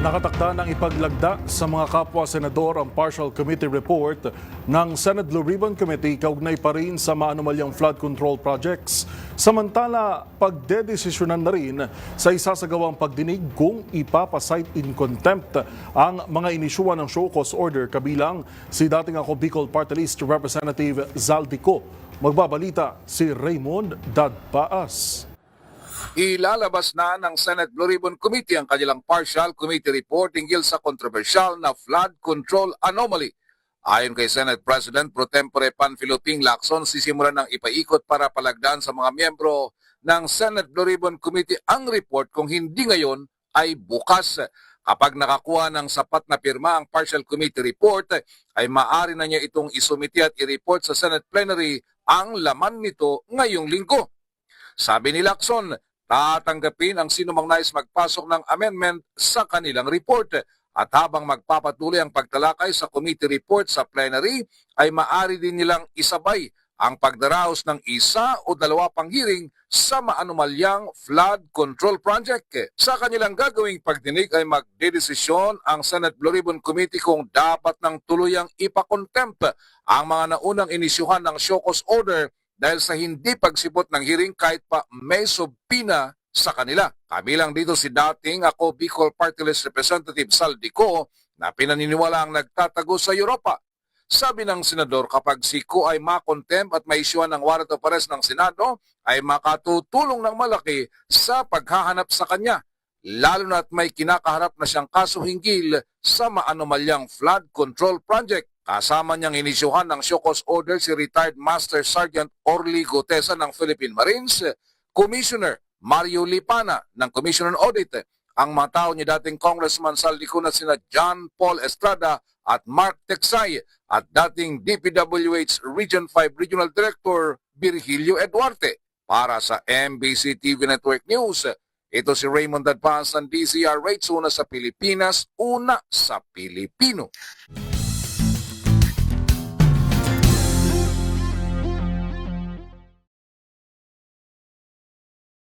Nakatakda ng ipaglagda sa mga kapwa senador ang partial committee report ng Senate Blue Ribbon Committee kaugnay pa rin sa maanumalyang flood control projects. Samantala, pagdedesisyonan na rin sa isasagawang pagdinig kung ipapasight in contempt ang mga inisyuhan ng show cause order kabilang si dating ako Bicol Party List Representative Zaldico. Magbabalita si Raymond Dadpaas. Ilalabas na ng Senate Blue Ribbon Committee ang kanilang partial committee report hinggil sa kontrobersyal na flood control anomaly. Ayon kay Senate President Pro Tempore Panfilo Ping Lacson, sisimulan ng ipaikot para palagdaan sa mga miyembro ng Senate Blue Ribbon Committee ang report kung hindi ngayon ay bukas. Kapag nakakuha ng sapat na pirma ang partial committee report, ay maaari na niya itong isumiti at i-report sa Senate plenary ang laman nito ngayong linggo. Sabi ni Lacson, tatanggapin ang sinumang nais magpasok ng amendment sa kanilang report at habang magpapatuloy ang pagtalakay sa committee report sa plenary ay maaari din nilang isabay ang pagdaraos ng isa o dalawa pang hearing sa maanumalyang flood control project. Sa kanilang gagawing pagdinig ay magdedesisyon ang Senate Blue Ribbon Committee kung dapat ng tuluyang ipakontempt ang mga naunang inisyuhan ng show cause order dahil sa hindi pagsipot ng hearing kahit pa may subpina sa kanila. Kabilang dito si dating ako Bicol Party List Representative Zaldico na pinaniniwala ang nagtatago sa Europa. Sabi ng senador, kapag si Ko ay makontempt at maisyuhan ng warrant of arrest ng Senado, ay makatutulong ng malaki sa paghahanap sa kanya. Lalo na at may kinakaharap na siyang kaso hinggil sa maanumalyang flood control project. Kasama niyang inisyuhan ng show cause order si retired Master Sergeant Orly Gutesa ng Philippine Marines, Commissioner Mario Lipana ng Commission on Audit, ang mga tao ni dating Congressman Zaldico na sina John Paul Estrada at Mark Texay at dating DPWH Region 5 Regional Director Virgilio Eduarte. Para sa MBC TV Network News, ito si Raymond Dadpaas ng DZRH, una sa Pilipinas, una sa Pilipino.